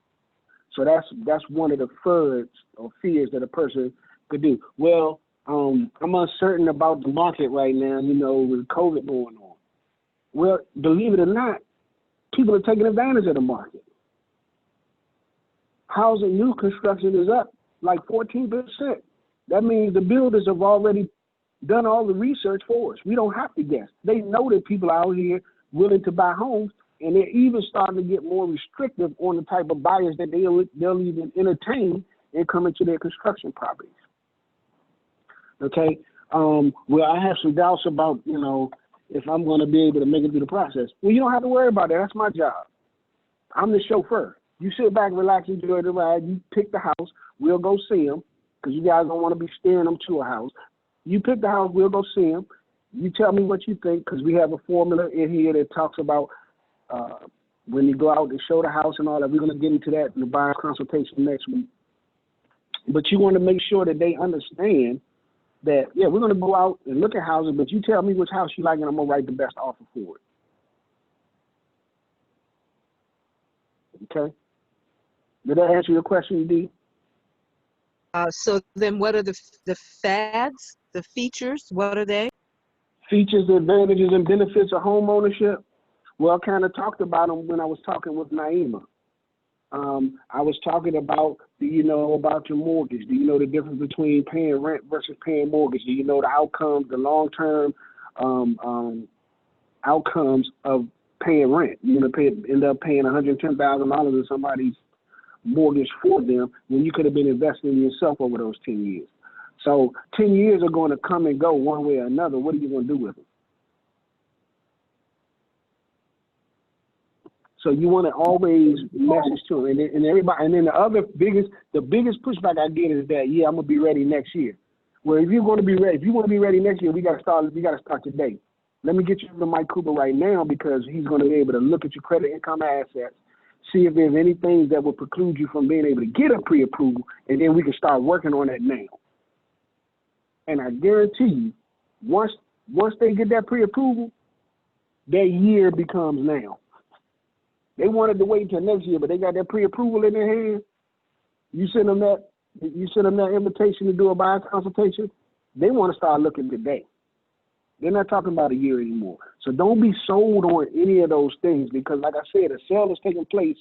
So that's one of the FUDs or fears that a person could do. Well, I'm uncertain about the market right now, with COVID going on. Well, believe it or not, people are taking advantage of the market. Housing new construction is up like 14%. That means the builders have already done all the research for us. We don't have to guess. They know that people out here willing to buy homes, and they're even starting to get more restrictive on the type of buyers that they'll even entertain and come into their construction properties. Okay? Well, I have some doubts about, if I'm going to be able to make it through the process. Well, you don't have to worry about that. That's my job. I'm the chauffeur. You sit back, relax, enjoy the ride. You pick the house. We'll go see them because you guys don't want to be steering them to a house. You pick the house. We'll go see them. You tell me what you think because we have a formula in here that talks about when you go out to show the house and all that. We're going to get into that in the buyer consultation next week. But you want to make sure that they understand that, yeah, we're going to go out and look at houses, but you tell me which house you like and I'm going to write the best offer for it. Okay? Did that answer your question, Dee? So then what are the FADs, the features? What are they? Features, advantages, and benefits of home ownership. Well, I kind of talked about them when I was talking with Naima. I was talking about, do you know about your mortgage? Do you know the difference between paying rent versus paying mortgage? Do you know the outcomes, the long-term outcomes of paying rent? You're going to end up paying $110,000 in somebody's mortgage for them when you could have been investing in yourself over those 10 years. So 10 years are going to come and go one way or another. What are you going to do with them? So you want to always message to them, and everybody. And then the biggest pushback I get is that, yeah, I'm gonna be ready next year. Well, if you want to be ready next year, we got to start today. Let me get you to Mike Cooper right now because he's going to be able to look at your credit income assets, see if there's anything that will preclude you from being able to get a pre-approval, and then we can start working on that now. And I guarantee you, once they get that pre-approval, that year becomes now. They wanted to wait until next year, but they got that pre-approval in their hand. You send them that invitation to do a buyer consultation. They want to start looking today. They're not talking about a year anymore. So don't be sold on any of those things because, like I said, a sale is taking place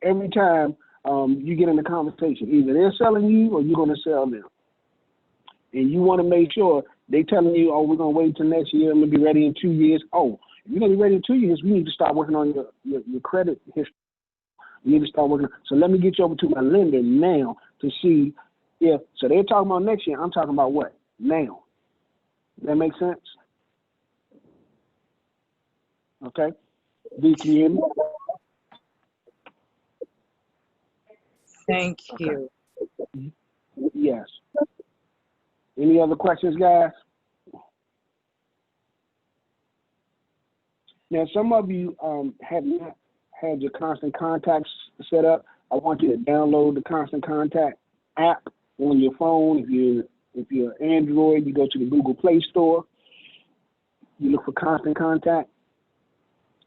every time you get in the conversation. Either they're selling you or you're going to sell them. And you want to make sure They telling you, oh, we're gonna wait until next year. I'm gonna be ready in 2 years. Oh, if you're gonna be ready in 2 years, we need to start working on your credit history. You need to start working. So let me get you over to my lender now to see if. So they're talking about next year. I'm talking about what now. That make sense? Okay. Dee, can you hear me? Thank Okay. you. Yes. Any other questions, guys? Now, some of you have not had your Constant Contacts set up. I want you to download the Constant Contact app on your phone. If you're Android, you go to the Google Play Store. You look for Constant Contact.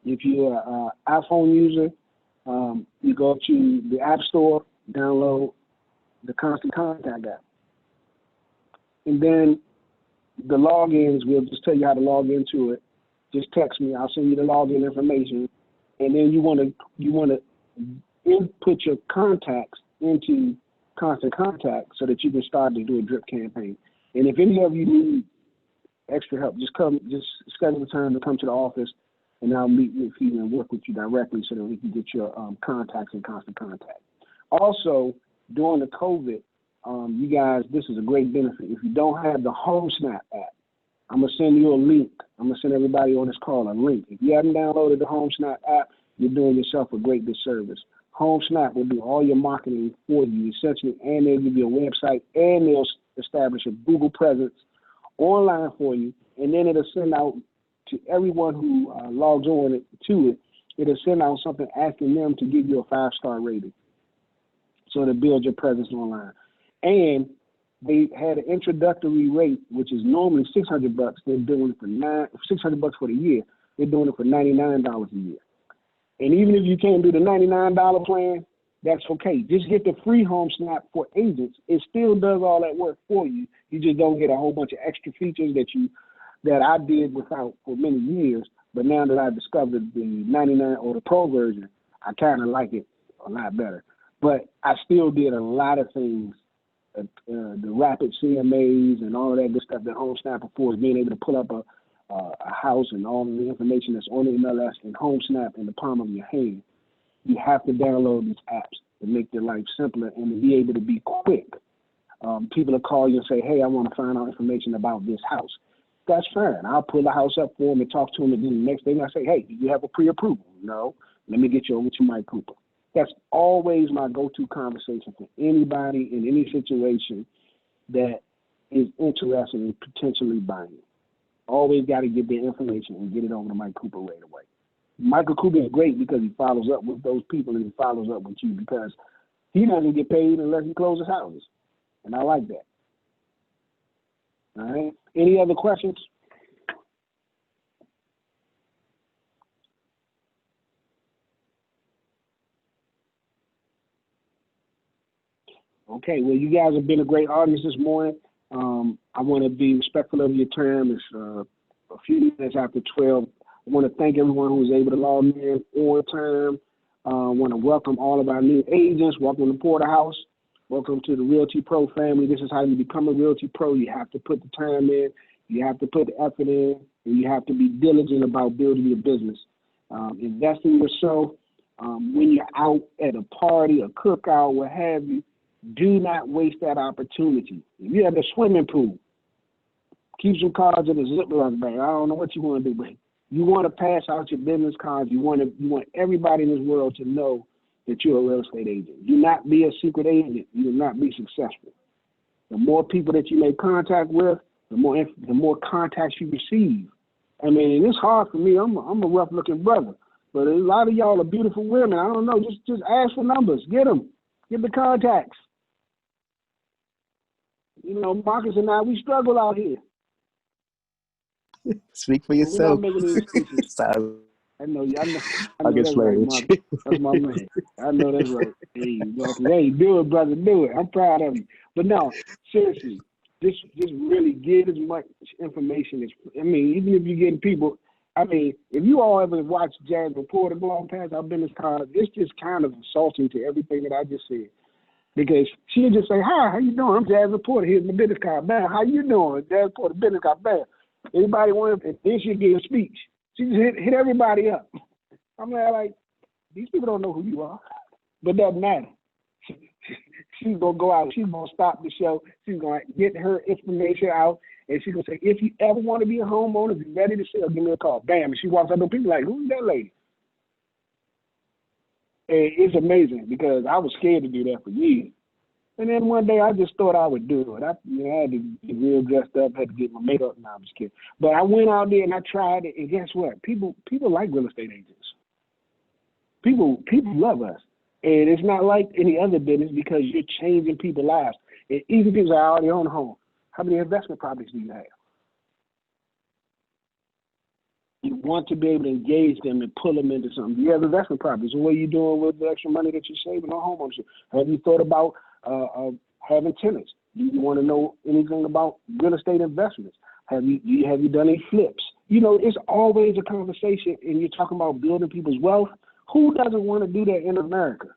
If you're an iPhone user, you go to the App Store, download the Constant Contact app. And then the logins, we'll just tell you how to log into it. Just text me. I'll send you the login information. And then you want to input your contacts into Constant Contact so that you can start to do a drip campaign. And if any of you need extra help, just schedule a time to come to the office, and I'll meet with you and work with you directly so that we can get your contacts in Constant Contact. Also, during the COVID, you guys, this is a great benefit. If you don't have the HomeSnap app, I'm going to send you a link. I'm going to send everybody on this call a link. If you haven't downloaded the HomeSnap app, you're doing yourself a great disservice. HomeSnap will do all your marketing for you, essentially, and they'll give you a website, and they'll establish a Google presence online for you, and then it'll send out to everyone who logs on to it, it'll send out something asking them to give you a 5-star rating so to build your presence online. And they had an introductory rate, which is normally $600. They're doing it for $600 for the year. They're doing it for $99 a year. And even if you can't do the $99 plan, that's okay. Just get the free HomeSnap for agents. It still does all that work for you. You just don't get a whole bunch of extra features that I did without for many years. But now that I discovered the 99 or the Pro version, I kind of like it a lot better. But I still did a lot of things, the rapid CMAs and all of that good stuff that HomeSnap affords, being able to pull up a house and all of the information that's on the MLS and HomeSnap in the palm of your hand. You have to download these apps to make your life simpler and to be able to be quick. People will call you and say, hey, I want to find out information about this house. That's fine. I'll pull the house up for them and talk to them, and then the next thing I say, hey, do you have a pre-approval? No. Let me get you over to Mike Cooper. That's always my go-to conversation for anybody in any situation that is interested in potentially buying. Always got to get their information and get it over to Mike Cooper right away. Michael Cooper is great because he follows up with those people and he follows up with you because he doesn't get paid unless he closes houses. And I like that. All right. Any other questions? Okay. Well, you guys have been a great audience this morning. I want to be respectful of your time. It's a few minutes after 12. I want to thank everyone who was able to log in on time. I want to welcome all of our new agents. Welcome to Porterhouse. Welcome to the Realty Pro family. This is how you become a Realty Pro. You have to put the time in, you have to put the effort in, and you have to be diligent about building your business. Invest in yourself. When you're out at a party, a cookout, what have you, do not waste that opportunity. If you have a swimming pool, keep some cards in the Ziploc bag. I don't know what you want to do, but you want to pass out your business cards. You want everybody in this world to know that you're a real estate agent. Do not be a secret agent. You will not be successful. The more people that you make contact with, the more contacts you receive. I mean, and it's hard for me. I'm a rough-looking brother, but a lot of y'all are beautiful women. I don't know. Just ask for numbers. Get them. Get the contacts. You know, Marcus and I, we struggle out here. Speak for We're yourself. not making any excuses. I know I'll get that's right, Marcus. That's my man. I know that's right. Hey, Marcus, hey, do it, brother, do it. I'm proud of you. But no, seriously, just really get as much information as, I mean, even if you're getting people, I mean, if you all ever watched Cheaz Porter go on past our business card, it's just kind of insulting to everything that I just said. Because she'll just say, hi, how you doing? I'm Cheaz Porter. Here's my business card. Man, how you doing? Cheaz Porter, business card. Man, anybody want it? Then she'll give a speech. She just hit everybody up. I'm like, these people don't know who you are. But that doesn't matter. She's going to go out. She's going to stop the show. She's going to get her information out. And she's going to say, if you ever want to be a homeowner, if you're ready to sell, give me a call. Bam. And she walks up to people like, who's that lady? And it's amazing because I was scared to do that for years. And then one day I just thought I would do it. I had to get real dressed up, had to get my makeup. No, I'm just kidding. But I went out there and I tried it. And guess what? People like real estate agents. People love us. And it's not like any other business because you're changing people's lives. And even people say, I already own a home. How many investment properties do you have? You want to be able to engage them and pull them into something. You have investment properties. So what are you doing with the extra money that you're saving on homeownership? Have you thought about having tenants? Do you want to know anything about real estate investments? Have you done any flips? It's always a conversation, and you're talking about building people's wealth. Who doesn't want to do that in America?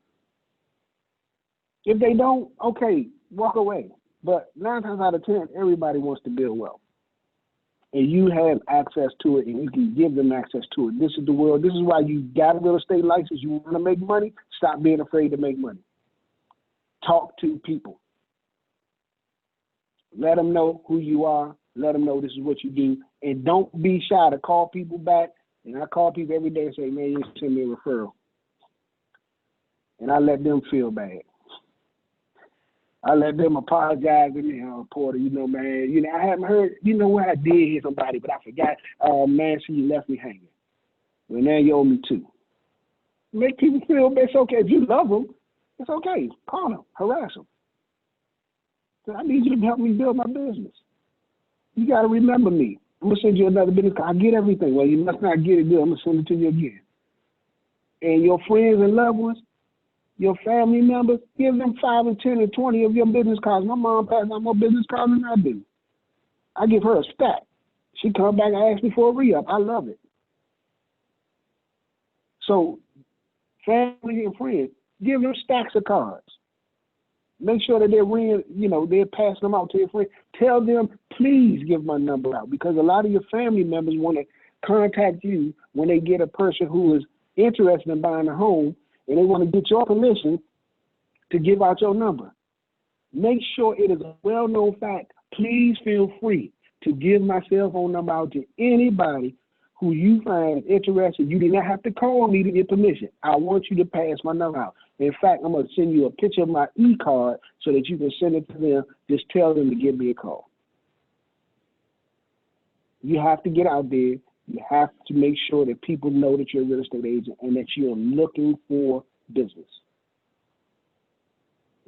If they don't, okay, walk away. But 9 times out of 10, everybody wants to build wealth. And you have access to it, and you can give them access to it. This is the world. This is why you got a real estate license. You want to make money? Stop being afraid to make money. Talk to people. Let them know who you are. Let them know this is what you do. And don't be shy to call people back. And I call people every day and say, man, you send me a referral. And I let them feel bad. I let them apologize to me, Porter, man. I haven't heard, what, I did hear somebody, but I forgot. Man, so you left me hanging. Well, now you owe me too. Make people feel bad. It's okay. If you love them, it's okay. Call them. Harass them. So I need you to help me build my business. You got to remember me. I'm going to send you another business card. I get everything. Well, you must not get it good. I'm going to send it to you again. And your friends and loved ones, your family members, give them 5 and 10 and 20 of your business cards. My mom passed out more business cards than I do. I give her a stack. She come back and ask me for a re-up. I love it. So family and friends, give them stacks of cards. Make sure that they're passing them out to your friends. Tell them, please give my number out, because a lot of your family members want to contact you when they get a person who is interested in buying a home, and they want to get your permission to give out your number. Make sure it is a well-known fact. Please feel free to give my cell phone number out to anybody who you find interested. You do not have to call me to get permission. I want you to pass my number out. In fact, I'm going to send you a picture of my e-card so that you can send it to them. Just tell them to give me a call. You have to get out there. You have to make sure that people know that you're a real estate agent and that you're looking for business.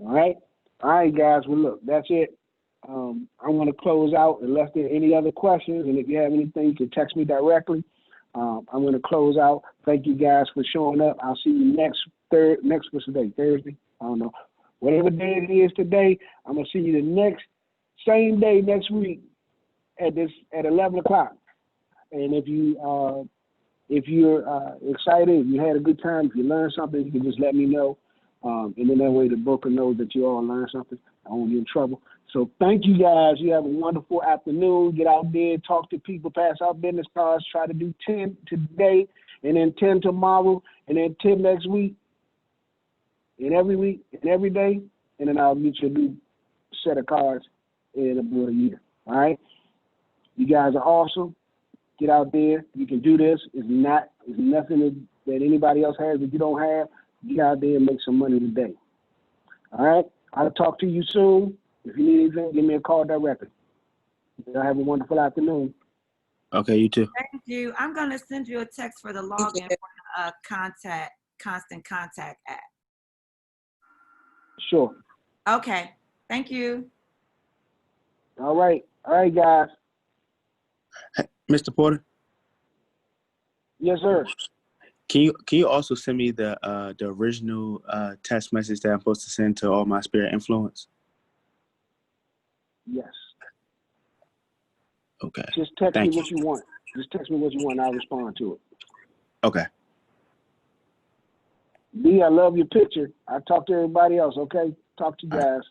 All right? All right, guys. Well, look, that's it. I'm going to close out unless there are any other questions. And if you have anything, you can text me directly. I'm going to close out. Thank you guys for showing up. I'll see you next what's the day? Thursday? I don't know. Whatever day it is today, I'm going to see you the same day next week at 11 o'clock. And if you're excited, if you had a good time, if you learned something, you can just let me know. And then that way the broker knows that you all learned something. I won't get in trouble. So thank you guys. You have a wonderful afternoon. Get out there, talk to people, pass out business cards. Try to do 10 today, and then 10 tomorrow, and then 10 next week, and every week, and every day. And then I'll get you a new set of cards in about a year. All right? You guys are awesome. Get out there. You can do this. It's nothing that anybody else has that you don't have. Get out there and make some money today. All right? I'll talk to you soon. If you need anything, give me a call directly. Y'all have a wonderful afternoon. Okay, you too. Thank you. I'm going to send you a text for the login for the Constant Contact app. Sure. Okay. Thank you. All right. All right, guys. Hey, Mr. Porter? Yes, sir. Can you also send me the original text message that I'm supposed to send to all my spirit influence? Yes. Okay. Just text Thank me what you want. Just text me what you want, and I'll respond to it. Okay. Dee, I love your picture. I talk to everybody else, okay? Talk to you All right. guys.